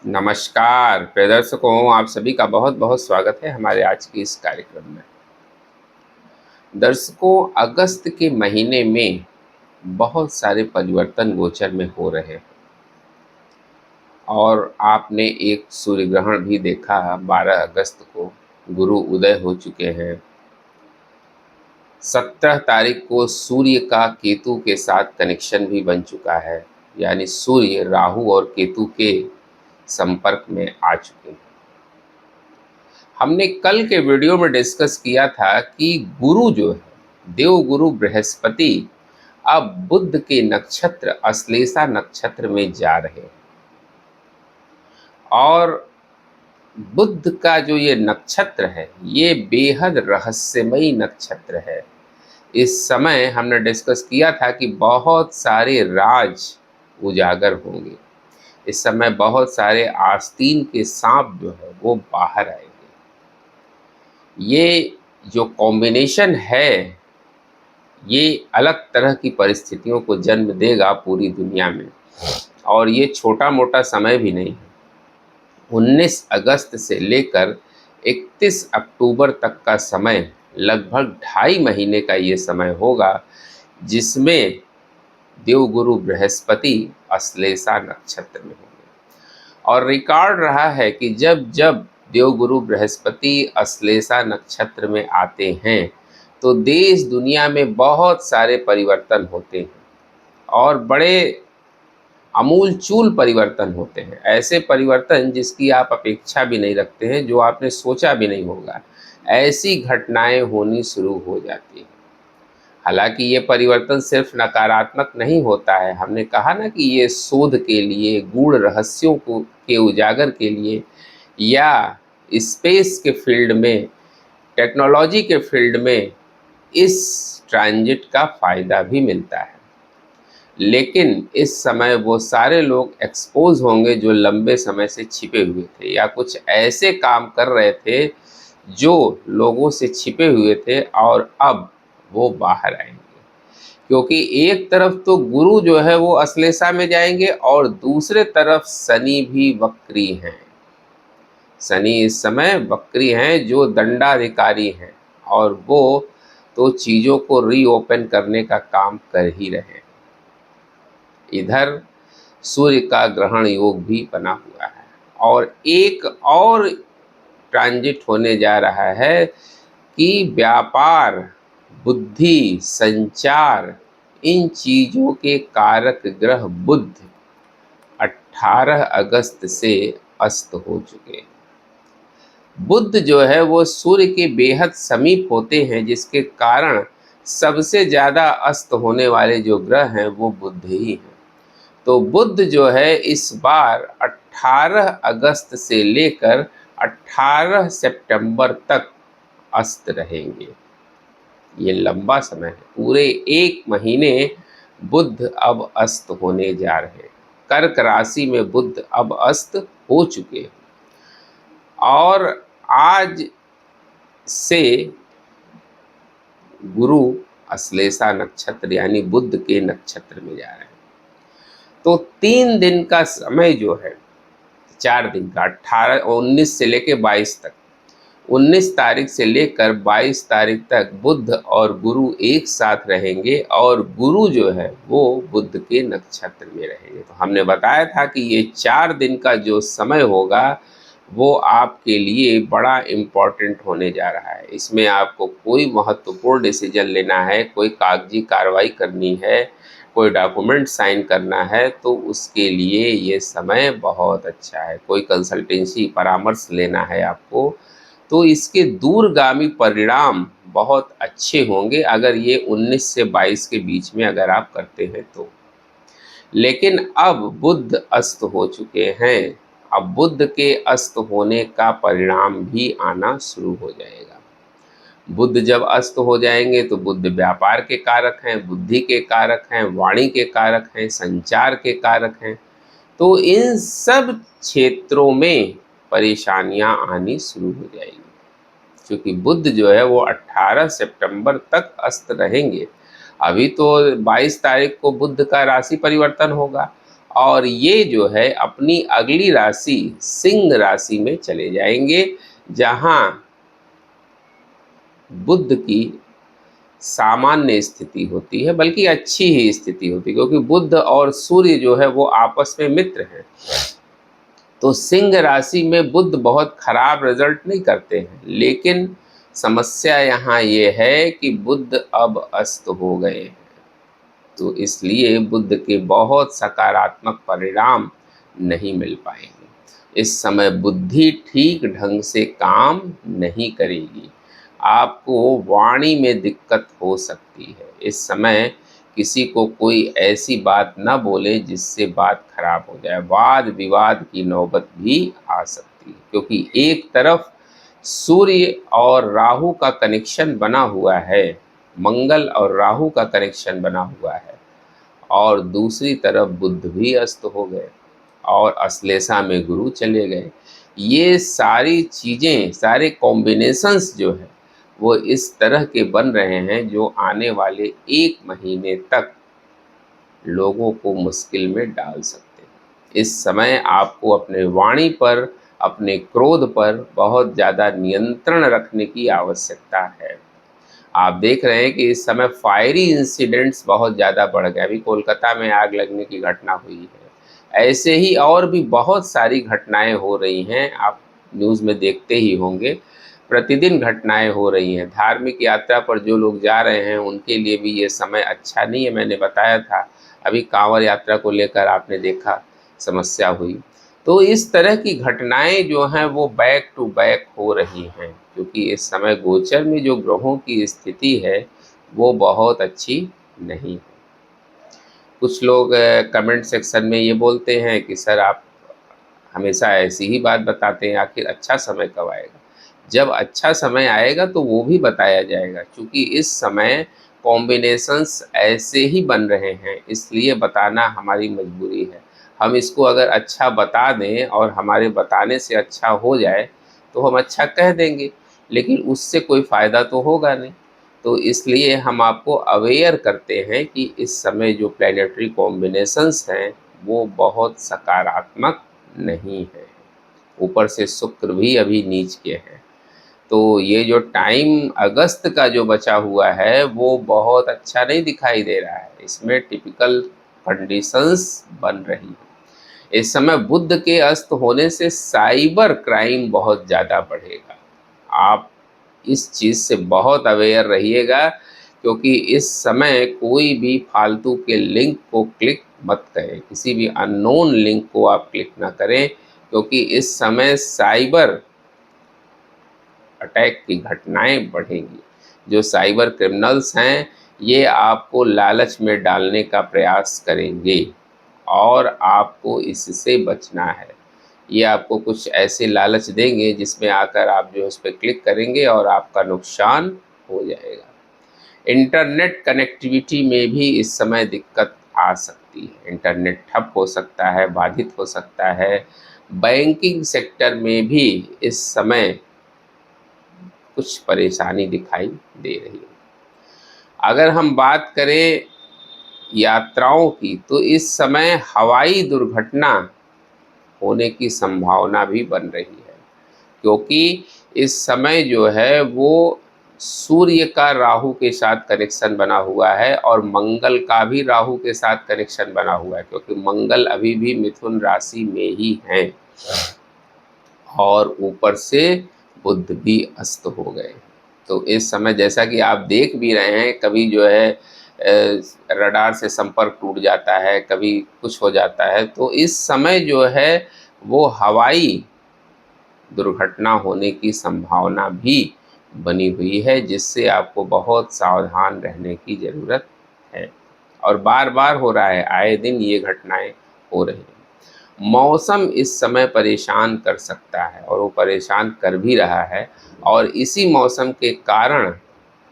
नमस्कार प्रिय दर्शकों, आप सभी का बहुत बहुत स्वागत है हमारे आज की इस कार्यक्रम में। दर्शकों, अगस्त के महीने में बहुत सारे परिवर्तन गोचर में हो रहे हैं और आपने एक सूर्य ग्रहण भी देखा। 12 अगस्त को गुरु उदय हो चुके हैं। 17 तारीख को सूर्य का केतु के साथ कनेक्शन भी बन चुका है, यानी सूर्य राहु और केतु के संपर्क में आ चुके हैं। हमने कल के वीडियो में डिस्कस किया था कि गुरु जो है, देव गुरु बृहस्पति अब बुध के नक्षत्र अश्लेषा नक्षत्र में जा रहे हैं और बुध का जो ये नक्षत्र है ये बेहद रहस्यमयी नक्षत्र है। इस समय हमने डिस्कस किया था कि बहुत सारे राज उजागर होंगे। इस समय बहुत सारे आस्तीन के सांप जो है वो बाहर आएंगे। ये जो कॉम्बिनेशन है ये अलग तरह की परिस्थितियों को जन्म देगा पूरी दुनिया में, और ये छोटा मोटा समय भी नहीं है। 19 अगस्त से लेकर 31 अक्टूबर तक का समय, लगभग 2.5 महीने का ये समय होगा जिसमें देवगुरु बृहस्पति अश्लेषा नक्षत्र में होंगे। और रिकॉर्ड रहा है कि जब जब देवगुरु बृहस्पति अश्लेषा नक्षत्र में आते हैं तो देश दुनिया में बहुत सारे परिवर्तन होते हैं और बड़े आमूलचूल परिवर्तन होते हैं। ऐसे परिवर्तन जिसकी आप अपेक्षा भी नहीं रखते हैं, जो आपने सोचा भी नहीं होगा, ऐसी घटनाएं होनी शुरू हो जाती हैं। हालांकि ये परिवर्तन सिर्फ नकारात्मक नहीं होता है। हमने कहा ना कि ये शोध के लिए, गूढ़ रहस्यों को के उजागर के लिए, या स्पेस के फील्ड में, टेक्नोलॉजी के फील्ड में इस ट्रांजिट का फ़ायदा भी मिलता है। लेकिन इस समय वो सारे लोग एक्सपोज होंगे जो लंबे समय से छिपे हुए थे या कुछ ऐसे काम कर रहे थे जो लोगों से छिपे हुए थे, और अब वो बाहर आएंगे। क्योंकि एक तरफ तो गुरु जो है वो अश्लेषा में जाएंगे और दूसरे तरफ शनि भी वक्री हैं। शनि इस समय वक्री हैं जो दंडाधिकारी हैं, और वो तो चीज़ों को रीओपन करने का काम कर ही रहे हैं। इधर सूर्य का ग्रहण योग भी बना हुआ है और एक और ट्रांजिट होने जा रहा है कि व्यापार, बुद्धि, संचार, इन चीज़ों के कारक ग्रह बुध 18 अगस्त से अस्त हो चुके हैं। बुध जो है वो सूर्य के बेहद समीप होते हैं, जिसके कारण सबसे ज़्यादा अस्त होने वाले जो ग्रह हैं वो बुध ही हैं। तो बुध जो है इस बार 18 अगस्त से लेकर 18 सितंबर तक अस्त रहेंगे। ये लंबा समय है, पूरे 1 महीने बुध अब अस्त होने जा रहे हैं। कर्क राशि में बुध अब अस्त हो चुके हैं और आज से गुरु अश्लेषा नक्षत्र यानी बुध के नक्षत्र में जा रहे हैं। तो 3 दिन का समय जो है, 4 दिन का, 19 से लेकर 22 तक, 19 तारीख से लेकर 22 तारीख तक बुध और गुरु एक साथ रहेंगे और गुरु जो है वो बुध के नक्षत्र में रहेंगे। तो हमने बताया था कि ये 4 दिन का जो समय होगा वो आपके लिए बड़ा इम्पॉर्टेंट होने जा रहा है। इसमें आपको कोई महत्वपूर्ण डिसीजन लेना है, कोई कागजी कार्रवाई करनी है, कोई डॉक्यूमेंट साइन करना है, तो उसके लिए ये समय बहुत अच्छा है। कोई कंसल्टेंसी परामर्श लेना है आपको, तो इसके दूरगामी परिणाम बहुत अच्छे होंगे अगर ये 19 से 22 के बीच में अगर आप करते हैं तो। लेकिन अब बुध अस्त हो चुके हैं। अब बुध के अस्त होने का परिणाम भी आना शुरू हो जाएगा। बुध जब अस्त हो जाएंगे तो बुध व्यापार के कारक हैं, बुद्धि के कारक हैं, वाणी के कारक हैं, संचार के कारक हैं। तो इन सब क्षेत्रों में परेशानियां आनी शुरू हो जाएगी, क्योंकि बुध जो है वो 18 सितंबर तक अस्त रहेंगे। अभी तो 22 तारीख को बुध का राशि परिवर्तन होगा और ये जो है अपनी अगली राशि सिंह राशि में चले जाएंगे, जहाँ बुध की सामान्य स्थिति होती है, बल्कि अच्छी ही स्थिति होती है, क्योंकि बुध और सूर्य जो है वो आपस में मित्र हैं। तो सिंह राशि में बुध बहुत खराब रिजल्ट नहीं करते हैं, लेकिन समस्या यहाँ ये है कि बुध अब अस्त हो गए हैं, तो इसलिए बुध के बहुत सकारात्मक परिणाम नहीं मिल पाएंगे। इस समय बुद्धि ठीक ढंग से काम नहीं करेगी, आपको वाणी में दिक्कत हो सकती है। इस समय किसी को कोई ऐसी बात न बोले जिससे बात खराब हो जाए, वाद विवाद की नौबत भी आ सकती है, क्योंकि एक तरफ सूर्य और राहु का कनेक्शन बना हुआ है, मंगल और राहु का कनेक्शन बना हुआ है, और दूसरी तरफ बुध भी अस्त हो गए और अश्लेषा में गुरु चले गए। ये सारी चीज़ें, सारे कॉम्बिनेशंस जो है वो इस तरह के बन रहे हैं जो आने वाले 1 महीने तक लोगों को मुश्किल में डाल सकते हैं। इस समय आपको अपने वाणी पर, अपने क्रोध पर बहुत ज़्यादा नियंत्रण रखने की आवश्यकता है। आप देख रहे हैं कि इस समय फायरी इंसिडेंट्स बहुत ज़्यादा बढ़ गए। अभी कोलकाता में आग लगने की घटना हुई है। ऐसे ही और भी बहुत सारी घटनाएं हो रही हैं, आप न्यूज़ में देखते ही होंगे। प्रतिदिन घटनाएं हो रही हैं। धार्मिक यात्रा पर जो लोग जा रहे हैं उनके लिए भी ये समय अच्छा नहीं है। मैंने बताया था, अभी कांवड़ यात्रा को लेकर आपने देखा समस्या हुई। तो इस तरह की घटनाएं जो हैं वो बैक टू बैक हो रही हैं, क्योंकि इस समय गोचर में जो ग्रहों की स्थिति है वो बहुत अच्छी नहीं है। कुछ लोग कमेंट सेक्शन में ये बोलते हैं कि सर आप हमेशा ऐसी ही बात बताते हैं, आखिर अच्छा समय कब आएगा? जब अच्छा समय आएगा तो वो भी बताया जाएगा, क्योंकि इस समय कॉम्बिनेशंस ऐसे ही बन रहे हैं, इसलिए बताना हमारी मजबूरी है। हम इसको अगर अच्छा बता दें और हमारे बताने से अच्छा हो जाए तो हम अच्छा कह देंगे, लेकिन उससे कोई फ़ायदा तो होगा नहीं। तो इसलिए हम आपको अवेयर करते हैं कि इस समय जो प्लैनेटरी कॉम्बिनेशंस हैं वो बहुत सकारात्मक नहीं है। ऊपर से शुक्र भी अभी नीच के है। तो ये जो टाइम अगस्त का जो बचा हुआ है वो बहुत अच्छा नहीं दिखाई दे रहा है। इसमें टिपिकल कंडीशंस बन रही हैं। इस समय बुध के अस्त होने से साइबर क्राइम बहुत ज़्यादा बढ़ेगा। आप इस चीज़ से बहुत अवेयर रहिएगा, क्योंकि इस समय कोई भी फालतू के लिंक को क्लिक मत करें, किसी भी अननोन लिंक को आप क्लिक ना करें, क्योंकि इस समय साइबर अटैक की घटनाएं बढ़ेंगी। जो साइबर क्रिमिनल्स हैं ये आपको लालच में डालने का प्रयास करेंगे और आपको इससे बचना है। ये आपको कुछ ऐसे लालच देंगे जिसमें आकर आप जो है उस पर क्लिक करेंगे और आपका नुकसान हो जाएगा। इंटरनेट कनेक्टिविटी में भी इस समय दिक्कत आ सकती है। इंटरनेट ठप हो सकता है, बाधित हो सकता है। बैंकिंग सेक्टर में भी इस समय कुछ परेशानी दिखाई दे रही है। अगर हम बात करें यात्राओं की, तो इस समय हवाई दुर्घटना होने की संभावना भी बन रही है, क्योंकि इस समय जो है वो सूर्य का राहु के साथ कनेक्शन बना हुआ है और मंगल का भी राहु के साथ कनेक्शन बना हुआ है, क्योंकि मंगल अभी भी मिथुन राशि में ही हैं और ऊपर से बुध भी अस्त हो गए। तो इस समय जैसा कि आप देख भी रहे हैं, कभी जो है रडार से संपर्क टूट जाता है, कभी कुछ हो जाता है। तो इस समय जो है वो हवाई दुर्घटना होने की संभावना भी बनी हुई है, जिससे आपको बहुत सावधान रहने की ज़रूरत है। और बार बार हो रहा है, आए दिन ये घटनाएं हो रही हैं। मौसम इस समय परेशान कर सकता है और वो परेशान कर भी रहा है, और इसी मौसम के कारण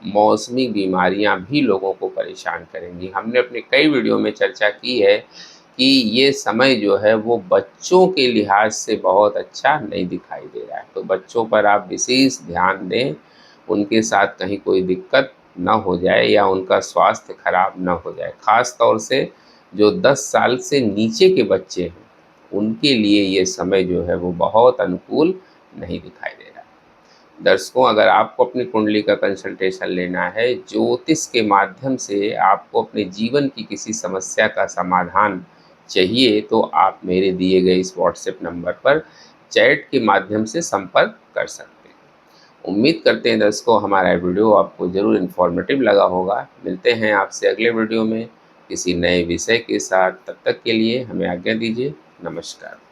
मौसमी बीमारियां भी लोगों को परेशान करेंगी। हमने अपने कई वीडियो में चर्चा की है कि ये समय जो है वो बच्चों के लिहाज से बहुत अच्छा नहीं दिखाई दे रहा है। तो बच्चों पर आप विशेष ध्यान दें, उनके साथ कहीं कोई दिक्कत ना हो जाए या उनका स्वास्थ्य खराब ना हो जाए। ख़ास तौर से जो 10 साल से नीचे के बच्चे हैं, उनके लिए ये समय जो है वो बहुत अनुकूल नहीं दिखाई दे रहा है। दर्शकों, अगर आपको अपनी कुंडली का कंसल्टेशन लेना है, ज्योतिष के माध्यम से आपको अपने जीवन की किसी समस्या का समाधान चाहिए, तो आप मेरे दिए गए इस व्हाट्सएप नंबर पर चैट के माध्यम से संपर्क कर सकते हैं। उम्मीद करते हैं दर्शकों, हमारा वीडियो आपको ज़रूर इन्फॉर्मेटिव लगा होगा। मिलते हैं आपसे अगले वीडियो में किसी नए विषय के साथ। तब तक के लिए हमें आज्ञा दीजिए। नमस्कार।